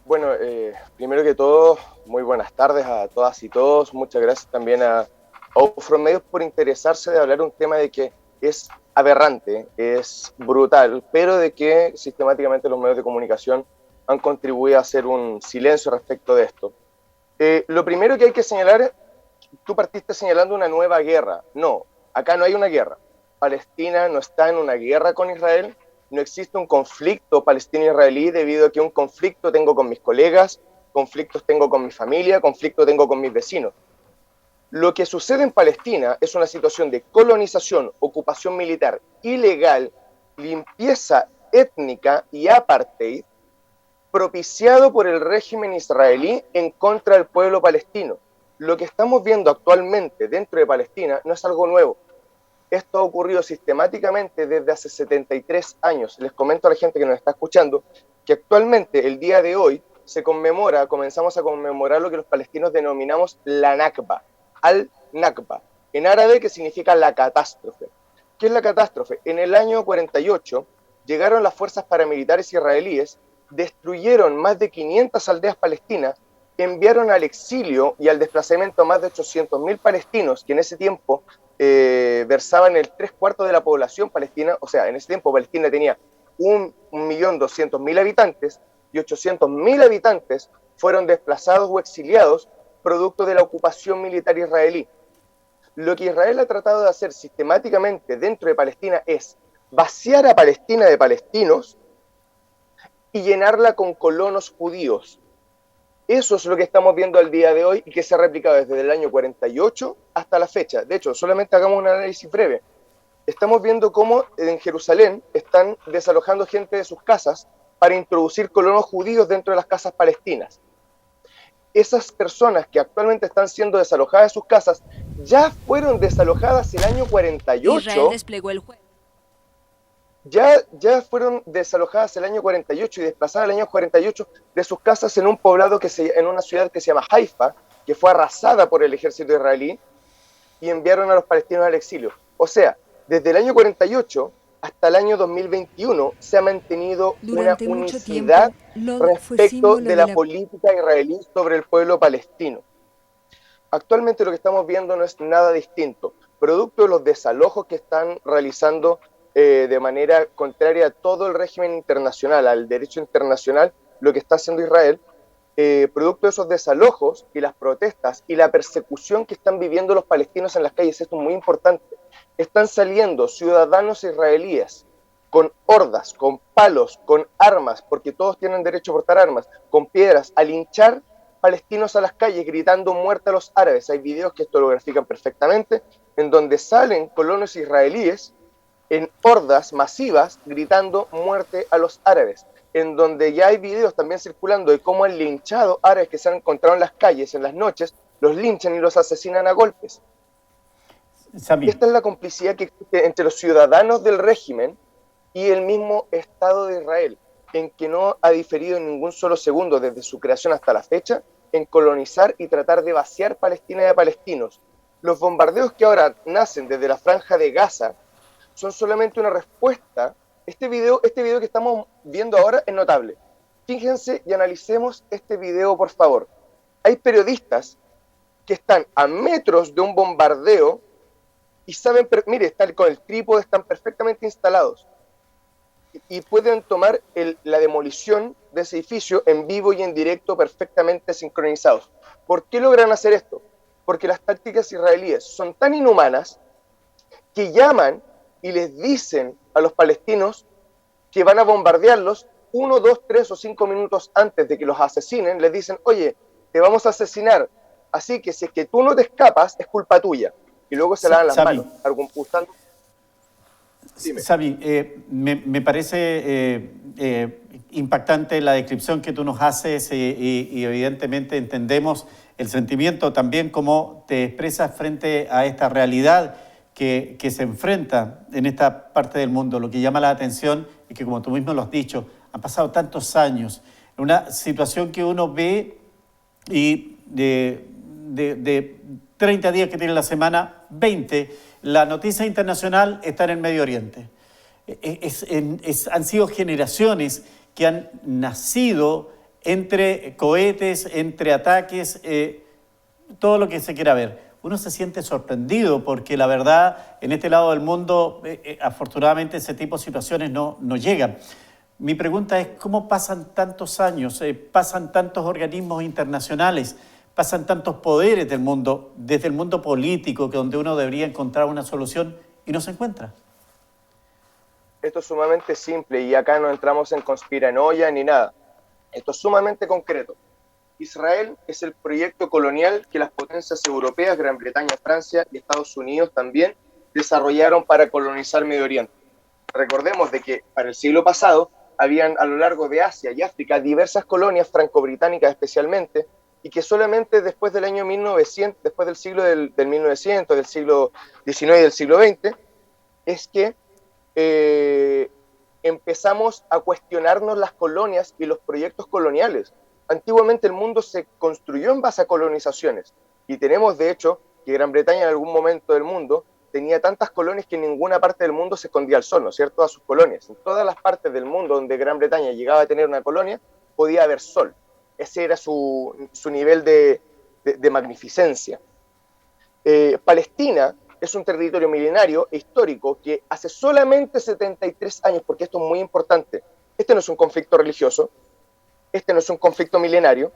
Bueno, primero que todo, muy buenas tardes a todas y todos. Muchas gracias también a Outfront Medios por interesarse de hablar un tema de que es aberrante, es brutal, pero de que sistemáticamente los medios de comunicación han contribuido a hacer un silencio respecto de esto. Lo primero que hay que señalar, tú partiste señalando una nueva guerra. No, acá no hay una guerra. Palestina no está en una guerra con Israel, no existe un conflicto palestino-israelí debido a que un conflicto tengo con mis colegas, conflictos tengo con mi familia, conflicto tengo con mis vecinos. Lo que sucede en Palestina es una situación de colonización, ocupación militar ilegal, limpieza étnica y apartheid propiciado por el régimen israelí en contra del pueblo palestino. Lo que estamos viendo actualmente dentro de Palestina no es algo nuevo. Esto ha ocurrido sistemáticamente desde hace 73 años. Les comento a la gente que nos está escuchando que actualmente, el día de hoy, comenzamos a conmemorar lo que los palestinos denominamos la Nakba, al-Nakba, en árabe, que significa la catástrofe. ¿Qué es la catástrofe? En el año 48 llegaron las fuerzas paramilitares israelíes, destruyeron más de 500 aldeas palestinas, enviaron al exilio y al desplazamiento a más de 800.000 palestinos, que en ese tiempo versaban el 3/4 de la población palestina. O sea, en ese tiempo Palestina tenía 1.200.000 habitantes y 800.000 habitantes fueron desplazados o exiliados producto de la ocupación militar israelí. Lo que Israel ha tratado de hacer sistemáticamente dentro de Palestina es vaciar a Palestina de palestinos y llenarla con colonos judíos. Eso es lo que estamos viendo al día de hoy y que se ha replicado desde el año 48 hasta la fecha. De hecho, solamente hagamos un análisis breve. Estamos viendo cómo en Jerusalén están desalojando gente de sus casas para introducir colonos judíos dentro de las casas palestinas. Esas personas que actualmente están siendo desalojadas de sus casas ya fueron desalojadas el año 48. Israel desplegó el juego. Ya fueron desalojadas el año 48 y desplazadas el año 48 de sus casas en un poblado en una ciudad que se llama Haifa, que fue arrasada por el ejército israelí, y enviaron a los palestinos al exilio. O sea, desde el año 48 hasta el año 2021 se ha mantenido una Durante mucho unicidad tiempo, Lod fue respecto símbolo de de la la... política israelí sobre el pueblo palestino. Actualmente lo que estamos viendo no es nada distinto, producto de los desalojos que están realizando de manera contraria a todo el régimen internacional, al derecho internacional, lo que está haciendo Israel, producto de esos desalojos y las protestas y la persecución que están viviendo los palestinos en las calles. Esto es muy importante. Están saliendo ciudadanos israelíes con hordas, con palos, con armas, porque todos tienen derecho a portar armas, con piedras, a linchar palestinos a las calles gritando muerte a los árabes. Hay videos que esto lo grafican perfectamente, en donde salen colonos israelíes en hordas masivas gritando muerte a los árabes, en donde ya hay videos también circulando de cómo han linchado árabes que se han encontrado en las calles en las noches, los linchan y los asesinan a golpes. Sami, Esta es la complicidad que existe entre los ciudadanos del régimen y el mismo Estado de Israel, en que no ha diferido en ningún solo segundo desde su creación hasta la fecha en colonizar y tratar de vaciar Palestina de palestinos. Los bombardeos que ahora nacen desde la franja de Gaza son solamente una respuesta. Este video que estamos viendo ahora es notable. Fíjense y analicemos este video, por favor. Hay periodistas que están a metros de un bombardeo y saben, mire, están con el trípode, están perfectamente instalados y pueden tomar la demolición de ese edificio en vivo y en directo, perfectamente sincronizados. ¿Por qué logran hacer esto? Porque las tácticas israelíes son tan inhumanas que llaman y les dicen a los palestinos que van a bombardearlos 1, 2, 3 o 5 minutos antes de que los asesinen. Les dicen, oye, te vamos a asesinar, así que si es que tú no te escapas, es culpa tuya. Y luego se lavan las manos, argumentando. Sami, me parece impactante la descripción que tú nos haces y evidentemente entendemos el sentimiento también como te expresas frente a esta realidad que se enfrenta en esta parte del mundo. Lo que llama la atención es que, como tú mismo lo has dicho, han pasado tantos años, una situación que uno ve y de 30 días que tiene la semana, 20, la noticia internacional está en el Medio Oriente. Han sido generaciones que han nacido entre cohetes, entre ataques, todo lo que se quiera ver. Uno se siente sorprendido porque la verdad, en este lado del mundo, afortunadamente ese tipo de situaciones no llegan. Mi pregunta es, ¿cómo pasan tantos años, pasan tantos organismos internacionales, pasan tantos poderes del mundo, desde el mundo político, que donde uno debería encontrar una solución y no se encuentra? Esto es sumamente simple y acá no entramos en conspiranoia ni nada. Esto es sumamente concreto. Israel es el proyecto colonial que las potencias europeas, Gran Bretaña, Francia y Estados Unidos también desarrollaron para colonizar Medio Oriente. Recordemos de que para el siglo pasado habían a lo largo de Asia y África diversas colonias franco-británicas especialmente, y que solamente después del año 1900, después del siglo del 1900, del siglo XIX y del siglo XX, es que empezamos a cuestionarnos las colonias y los proyectos coloniales. Antiguamente el mundo se construyó en base a colonizaciones, y tenemos de hecho que Gran Bretaña en algún momento del mundo tenía tantas colonias que en ninguna parte del mundo se escondía el sol, ¿no es cierto?, a sus colonias. En todas las partes del mundo donde Gran Bretaña llegaba a tener una colonia, podía haber sol. Ese era su nivel de magnificencia. Palestina es un territorio milenario e histórico que hace solamente 73 años, porque esto es muy importante, este no es un conflicto religioso, este no es un conflicto milenario,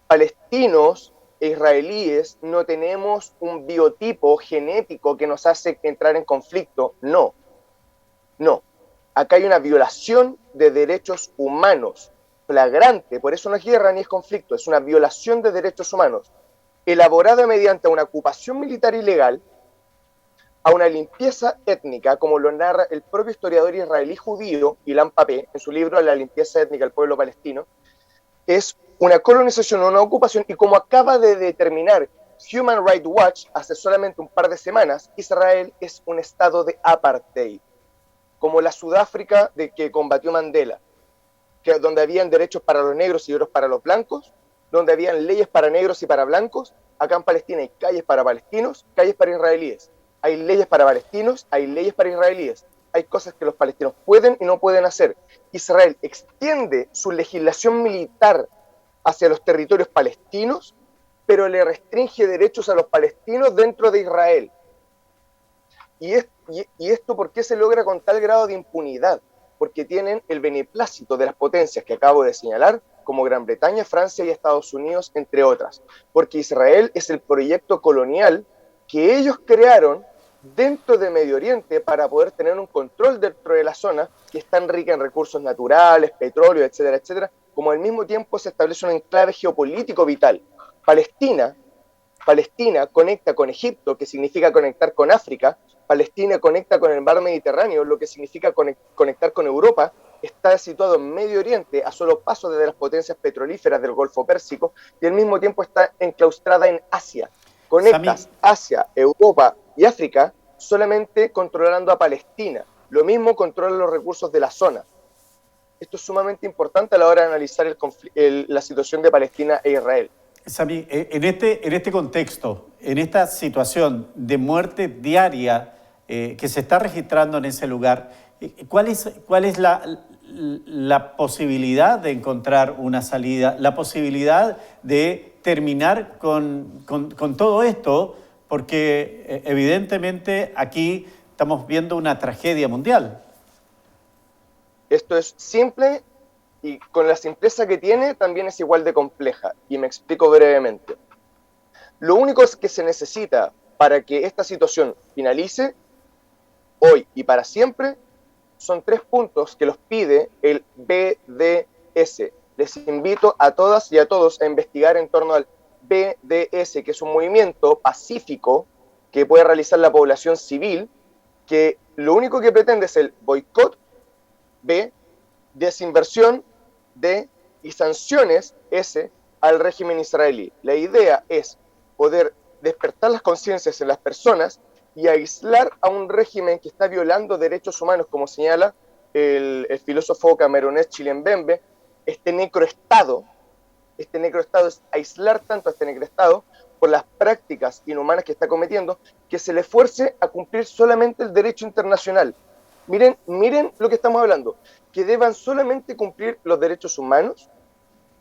palestinos e israelíes no tenemos un biotipo genético que nos hace entrar en conflicto, no. Acá hay una violación de derechos humanos, flagrante, por eso no es guerra ni es conflicto, es una violación de derechos humanos, elaborada mediante una ocupación militar ilegal, a una limpieza étnica, como lo narra el propio historiador israelí judío, Ilan Pappé, en su libro La limpieza étnica del pueblo palestino. Es una colonización, una ocupación, y como acaba de determinar Human Rights Watch hace solamente un par de semanas, Israel es un estado de apartheid, como la Sudáfrica de que combatió Mandela, donde habían derechos para los negros y otros para los blancos, donde habían leyes para negros y para blancos. Acá en Palestina hay calles para palestinos, calles para israelíes. Hay leyes para palestinos, hay leyes para israelíes. Hay cosas que los palestinos pueden y no pueden hacer. Israel extiende su legislación militar hacia los territorios palestinos, pero le restringe derechos a los palestinos dentro de Israel. ¿Y esto por qué se logra con tal grado de impunidad? Porque tienen el beneplácito de las potencias que acabo de señalar, como Gran Bretaña, Francia y Estados Unidos, entre otras. Porque Israel es el proyecto colonial que ellos crearon dentro de Medio Oriente para poder tener un control dentro de la zona que es tan rica en recursos naturales, petróleo, etcétera, etcétera, como al mismo tiempo se establece un enclave geopolítico vital. Palestina conecta con Egipto, que significa conectar con África. Palestina conecta con el mar Mediterráneo, lo que significa conectar con Europa. Está situado en Medio Oriente, a solo paso desde las potencias petrolíferas del Golfo Pérsico, y al mismo tiempo está enclaustrada en Asia. Conectas Asia, Europa y África solamente controlando a Palestina. Lo mismo controla los recursos de la zona. Esto es sumamente importante a la hora de analizar la situación de Palestina e Israel. Sami, en este contexto, en esta situación de muerte diaria que se está registrando en ese lugar, ¿cuál es la posibilidad de encontrar una salida, la posibilidad de terminar con todo esto? Porque evidentemente aquí estamos viendo una tragedia mundial. Esto es simple, y con la simpleza que tiene también es igual de compleja, y me explico brevemente. Lo único que se necesita para que esta situación finalice hoy y para siempre son 3 puntos que los pide el BDS. Les invito a todas y a todos a investigar en torno al BDS, que es un movimiento pacífico que puede realizar la población civil, que lo único que pretende es el boicot, B, desinversión, D, y sanciones, S, al régimen israelí. La idea es poder despertar las conciencias en las personas y aislar a un régimen que está violando derechos humanos, como señala el filósofo camerunés Chilenbembe. Este necroestado es aislar tanto a este necroestado por las prácticas inhumanas que está cometiendo, que se le fuerce a cumplir solamente el derecho internacional. Miren lo que estamos hablando, que deban solamente cumplir los derechos humanos,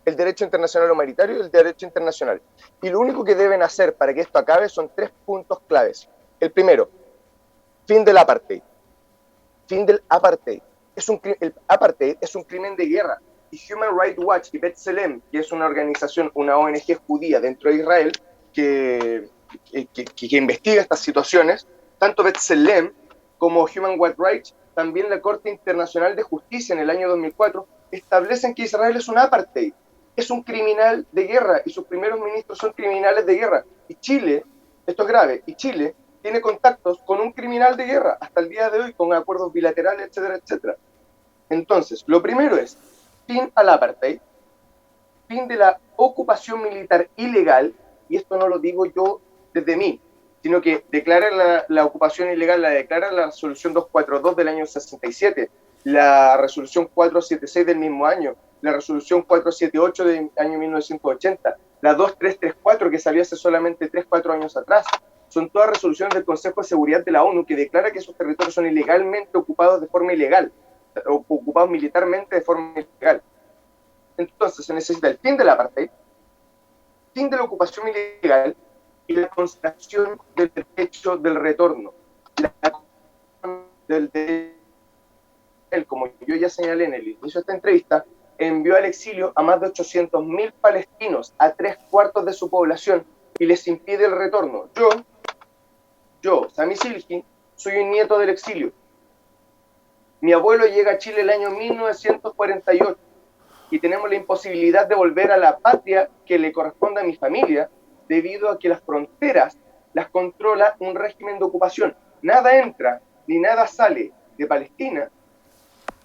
el derecho internacional humanitario y el derecho internacional. Y lo único que deben hacer para que esto acabe son 3 puntos claves. El primero, fin del apartheid. Fin del apartheid. El apartheid es un crimen de guerra. Y Human Rights Watch y B'Tselem, que es una organización, una ONG judía dentro de Israel, que investiga estas situaciones, tanto B'Tselem como Human Rights, también la Corte Internacional de Justicia en el año 2004, establecen que Israel es un apartheid, es un criminal de guerra y sus primeros ministros son criminales de guerra. Y Chile, esto es grave, y Chile tiene contactos con un criminal de guerra hasta el día de hoy, con acuerdos bilaterales, etcétera, etcétera. Entonces, lo primero es fin al apartheid, fin de la ocupación militar ilegal, y esto no lo digo yo desde mí, sino que declara la ocupación ilegal, la declara la resolución 242 del año 67, la resolución 476 del mismo año, la resolución 478 del año 1980, la 2334 que salió hace solamente 3-4 años atrás. Son todas resoluciones del Consejo de Seguridad de la ONU que declara que esos territorios son ilegalmente ocupados de forma ilegal, o ocupados militarmente de forma ilegal. Entonces se necesita el fin del apartheid, fin de la ocupación ilegal y la constatación del derecho del retorno. Como yo ya señalé en el inicio de esta entrevista, envió al exilio a más de 800.000 palestinos, a 3/4 de su población, y les impide el retorno. Yo, Sami Silkin, soy un nieto del exilio. Mi abuelo llega a Chile el año 1948 y tenemos la imposibilidad de volver a la patria que le corresponde a mi familia debido a que las fronteras las controla un régimen de ocupación. Nada entra ni nada sale de Palestina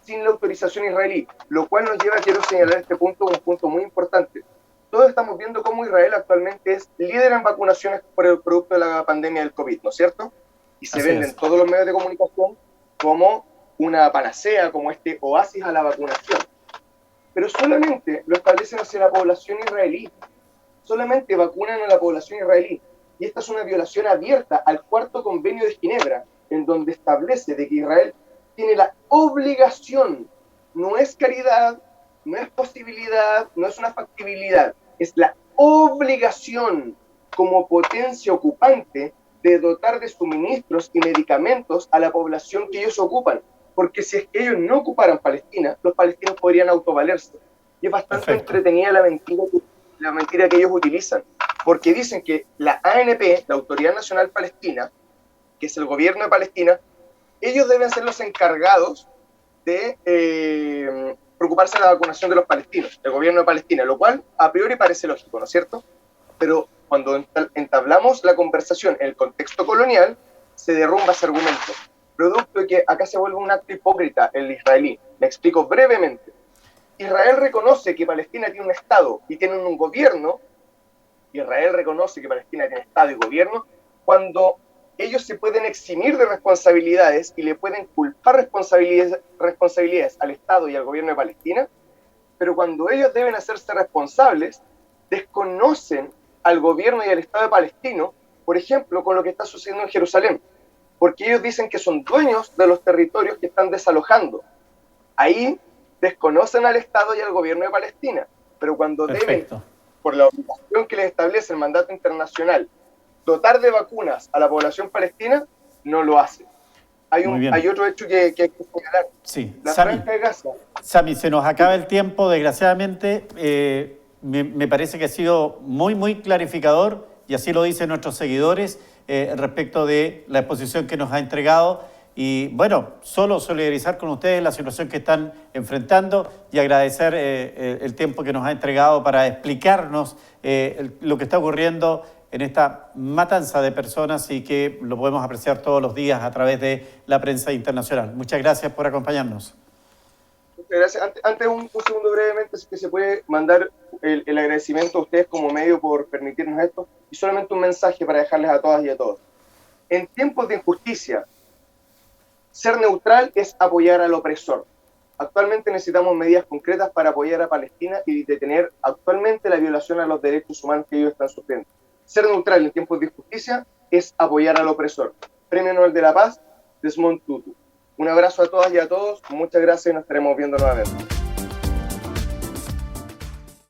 sin la autorización israelí, lo cual nos lleva, quiero señalar este punto, un punto muy importante. Todos estamos viendo cómo Israel actualmente es líder en vacunaciones por el producto de la pandemia del COVID, ¿no es cierto? Y se venden todos los medios de comunicación como una panacea, como este oasis a la vacunación. Pero solamente lo establecen hacia la población israelí. Solamente vacunan a la población israelí. Y esta es una violación abierta al cuarto convenio de Ginebra, en donde establece de que Israel tiene la obligación, no es caridad, no es posibilidad, no es una factibilidad, es la obligación como potencia ocupante de dotar de suministros y medicamentos a la población que ellos ocupan. Porque si es que ellos no ocuparan Palestina, los palestinos podrían autovalerse. Y es bastante entretenida la mentira que ellos utilizan, porque dicen que la ANP, la Autoridad Nacional Palestina, que es el gobierno de Palestina, ellos deben ser los encargados de preocuparse de la vacunación de los palestinos, del gobierno de Palestina, lo cual a priori parece lógico, ¿no es cierto? Pero cuando entablamos la conversación en el contexto colonial, se derrumba ese argumento, producto de que acá se vuelve un acto hipócrita el israelí. Me explico brevemente. Israel reconoce que Palestina tiene un Estado y tiene un gobierno. Israel reconoce que Palestina tiene Estado y gobierno cuando ellos se pueden eximir de responsabilidades y le pueden culpar responsabilidades al Estado y al gobierno de Palestina, pero cuando ellos deben hacerse responsables, desconocen al gobierno y al Estado palestino, por ejemplo, con lo que está sucediendo en Jerusalén, porque ellos dicen que son dueños de los territorios que están desalojando. Ahí desconocen al Estado y al gobierno de Palestina, pero cuando deben, por la obligación que les establece el mandato internacional, dotar de vacunas a la población palestina, no lo hacen. Hay otro hecho que hay que señalar. Sí. La franja de Gaza. Sami, se nos acaba el tiempo, desgraciadamente. Me parece que ha sido muy, muy clarificador, y así lo dicen nuestros seguidores, respecto de la exposición que nos ha entregado. Y bueno, solo solidarizar con ustedes la situación que están enfrentando y agradecer el tiempo que nos ha entregado para explicarnos lo que está ocurriendo en esta matanza de personas y que lo podemos apreciar todos los días a través de la prensa internacional. Muchas gracias por acompañarnos. Muchas gracias. Antes un segundo brevemente, es que se puede mandar el agradecimiento a ustedes como medio por permitirnos esto, y solamente un mensaje para dejarles a todas y a todos. En tiempos de injusticia, ser neutral es apoyar al opresor. Actualmente necesitamos medidas concretas para apoyar a Palestina y detener actualmente la violación a los derechos humanos que ellos están sufriendo. Ser neutral en tiempos de injusticia es apoyar al opresor. Premio Nobel de la Paz, Desmond Tutu. Un abrazo a todas y a todos, muchas gracias y nos estaremos viendo nuevamente.